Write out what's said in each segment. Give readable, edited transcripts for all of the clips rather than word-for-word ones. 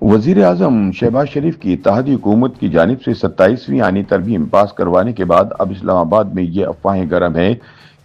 वजीर आजम शहबाज शरीफ की इत्तेहादी हुकूमत की जानिब से 27वीं आईनी तरमीम पास करवाने के बाद अब इस्लामाबाद में ये अफवाहें गर्म हैं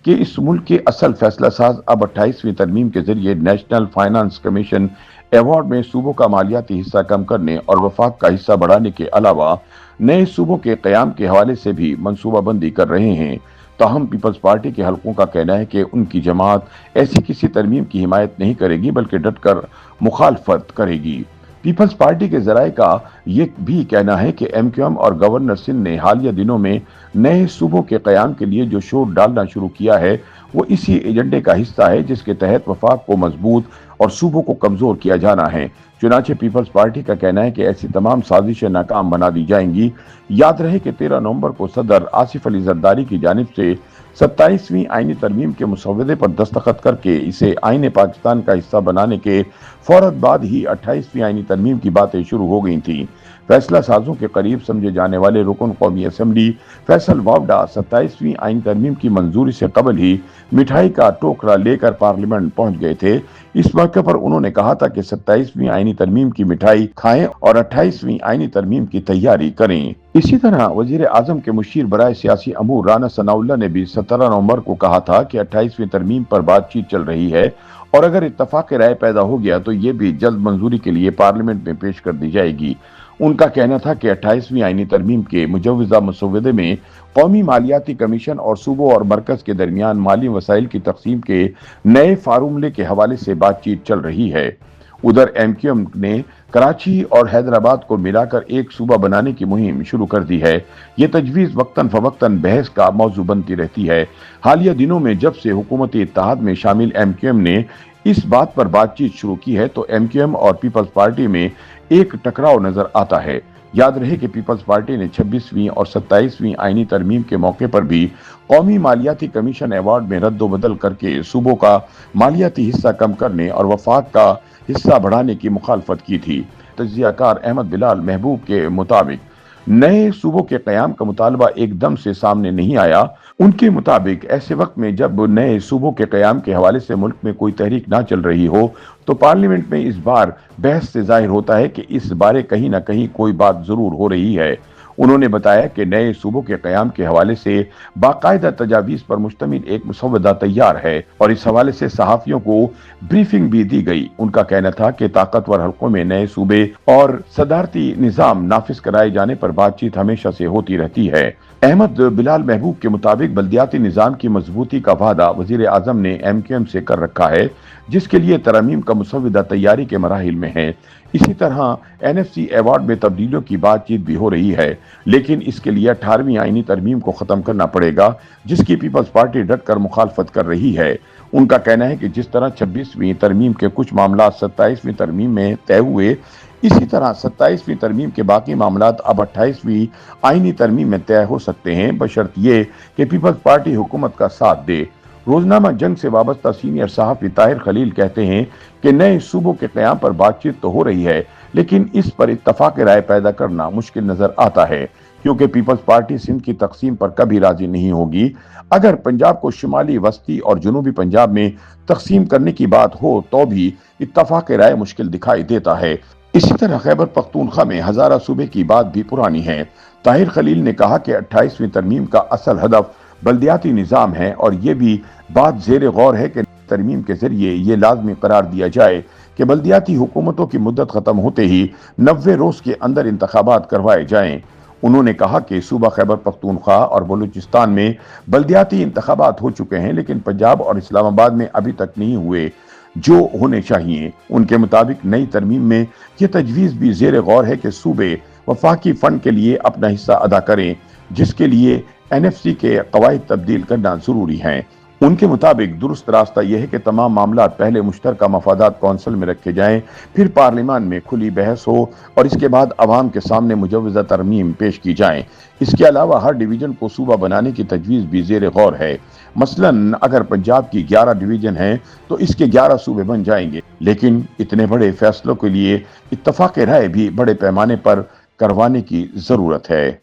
कि इस मुल्क के असल फैसला साज अब 28वीं तरमीम के जरिए नेशनल फाइनेंस कमीशन अवार्ड में सूबों का मालियाती हिस्सा कम करने और वफाक का हिस्सा बढ़ाने के अलावा नए सूबों के क़याम के हवाले से भी मनसूबाबंदी कर रहे हैं। ताहम पीपल्स पार्टी के हलकों का कहना है कि उनकी जमात ऐसी किसी तरमीम की हिमायत नहीं करेगी बल्कि डटकर मुखालफत करेगी। पीपल्स पार्टी के जराये का ये भी कहना है कि एमक्यूएम और गवर्नर सिंध ने हालिया दिनों में नए सूबों के कयाम के लिए जो शोर डालना शुरू किया है वो इसी एजेंडे का हिस्सा है जिसके तहत वफाक को मजबूत और सूबों को कमजोर किया जाना है। चुनाचे पीपल्स पार्टी का कहना है कि ऐसी तमाम साजिशें नाकाम बना दी जाएंगी। याद रहे कि 13 नवंबर को सदर आसिफ अली जरदारी की जानिब से 27वीं आईनी तरमीम के मुसवदे पर दस्तखत करके इसे आईने पाकिस्तान का हिस्सा बनाने के फौरन बाद ही 28वीं आईनी तरमीम की बातें शुरू हो गई थी। फैसला साजों के करीब समझे जाने वाले रुकन कौमी असम्बली फैसल वावडा 27वीं आईनी तरमीम की मंजूरी से कबल ही मिठाई का टोकरा लेकर पार्लियामेंट पहुंच गए थे। इस मौके पर उन्होंने कहा था कि 27वीं आईनी तरमीम की मिठाई खाएं और 28वीं आईनी तरमीम की तैयारी करें। इसी तरह वजीर आजम के मुशीर बराए सियासी अमूर राना सनाउल्लाह ने भी 17 नवंबर को कहा था कि 28वीं तरमीम पर बातचीत चल रही है और अगर इत्तफाक राय पैदा हो गया तो ये भी जल्द मंजूरी के लिए पार्लियामेंट में पेश कर दी जाएगी। उनका कहना था कि 28वीं आईनी तरमीम के मुजव्वजा मसौदे में कौमी मालियाती कमीशन और सूबों और मरकज के दरमियान माली वसाइल की तकसीम के नए फार्मूले के हवाले से बातचीत चल रही है। उधर एमक्यूएम ने कराची और हैदराबाद को मिलाकर एक सूबा बनाने की मुहिम शुरू कर दी है। ये तजवीज वक्तन फवक्तन बहस का मौजू बनती रहती है। हालिया दिनों में जब से हुकूमती इत्तेहाद में शामिल एमक्यूएम ने इस बात पर बातचीत शुरू की है तो एमक्यूएम और पीपल्स पार्टी में एक टकराव नजर आता है। याद रहे कि पीपल्स पार्टी ने 26वीं और 27वीं आईनी तरमीम के मौके पर भी कौमी मालियाती कमीशन अवार्ड में रद्दोबदल करके सूबों का मालियाती हिस्सा कम करने और वफाक का हिस्सा बढ़ाने की मुखालफत की थी। तज्जियाकार अहमद बिलाल महबूब के मुताबिक नए सूबों के कयाम का मुतालबा एकदम से सामने नहीं आया। उनके मुताबिक ऐसे वक्त में जब नए सूबों के कयाम के हवाले से मुल्क में कोई तहरीक ना चल रही हो तो पार्लियामेंट में इस बार बहस से जाहिर होता है कि इस बारे कहीं ना कहीं कोई बात जरूर हो रही है। उन्होंने बताया कि नए सूबों के कयाम के हवाले से बाकायदा तजावीज पर मुश्तमिल एक मुसवदा तैयार है और इस हवाले से सहाफियों को ब्रीफिंग भी दी गई। उनका कहना था कि ताकतवर हलकों में नए सूबे और सदारती निजाम नाफिज कराए जाने पर बातचीत हमेशा से होती रहती है। अहमद बिलाल महबूब के मुताबिक बल्दियाती निजाम की मजबूती का वादा वजीर आजम ने एमक्यूएम से कर रखा है जिसके लिए तरमीम का मुसवदा तैयारी के मराहिल में है। इसी तरह एनएफसी अवार्ड में तब्दीलियों की बातचीत भी हो रही है लेकिन इसके लिए 18वीं आईनी तरमीम को खत्म करना पड़ेगा जिसकी पीपल्स पार्टी डटकर मुखालफत कर रही है। उनका कहना है कि जिस तरह 26वीं तरमीम के कुछ मामला 27वीं तरमीम में तय हुए इसी तरह 27वीं तरमीम के बाकी मामलात अब 28वीं आईनी तरमीम में तय हो सकते हैं बशर्त ये कि पीपल्स पार्टी हुकूमत का साथ दे। रोजनामा जंग से वाबस्ता सीनियर सहाफी ताहिर खलील कहते हैं कि नए सूबों के क़याम पर बातचीत तो हो रही है लेकिन इस पर इत्तफाक राय पैदा करना मुश्किल नजर आता है क्योंकि पीपल्स पार्टी सिंध की तकसीम पर कभी राजी नहीं होगी। अगर पंजाब को शुमाली वस्ती और जनूबी पंजाब में तकसीम करने की बात हो तो भी इत्तफाक राय मुश्किल दिखाई देता है। इसी तरह खैबर पख्तूनख्वा में हजारा सूबे की बात भी पुरानी है। ताहिर खलील ने कहा कि 28वीं तरमीम का असल हदफ बल्दियाती निजाम है और ये भी बात जेर गौर है कि तरमीम के जरिए ये लाजमी करार दिया जाए कि बल्दियाती हुकूमतों की मुद्दत खत्म होते ही 90 रोज के अंदर इंतखाबात करवाए जाएं। उन्होंने कहा कि सूबा खैबर पख्तूनख्वा और बलूचिस्तान में बल्दियाती इंतखाबात हो चुके हैं लेकिन पंजाब और इस्लामाबाद में अभी तक नहीं हुए जो होने चाहिए। उनके मुताबिक नई तरमीम में यह तजवीज भी जेर गौर है कि सूबे वफाकी फंड के लिए अपना हिस्सा अदा करें जिसके लिए एनएफसी के कवायद तब्दील करना जरूरी है। उनके मुताबिक दुरुस्त रास्ता यह है कि तमाम मामला पहले मुश्तरका मफादात कौंसिल में रखे जाएं, फिर पार्लियामान में खुली बहस हो और इसके बाद अवाम के सामने मुजव्वजा तरमीम पेश की जाएं। इसके अलावा हर डिवीजन को सूबा बनाने की तजवीज़ भी ज़ेर गौर है। मसलन अगर पंजाब की 11 डिवीजन हैं तो इसके 11 सूबे बन जाएंगे, लेकिन इतने बड़े फैसलों के लिए इत्तफाक राय भी बड़े पैमाने पर करवाने की ज़रूरत है।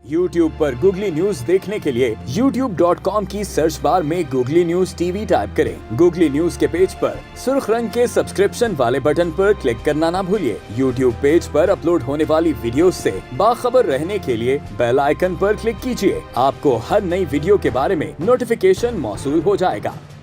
YouTube पर गूगली न्यूज देखने के लिए youtube.com की सर्च बार में गूगली न्यूज टीवी टाइप करें। गूगली न्यूज के पेज पर सुर्ख रंग के सब्सक्रिप्शन वाले बटन पर क्लिक करना ना भूलिए। YouTube पेज पर अपलोड होने वाली वीडियोस से बाखबर रहने के लिए बेल आइकन पर क्लिक कीजिए। आपको हर नई वीडियो के बारे में नोटिफिकेशन मौसूल हो जाएगा।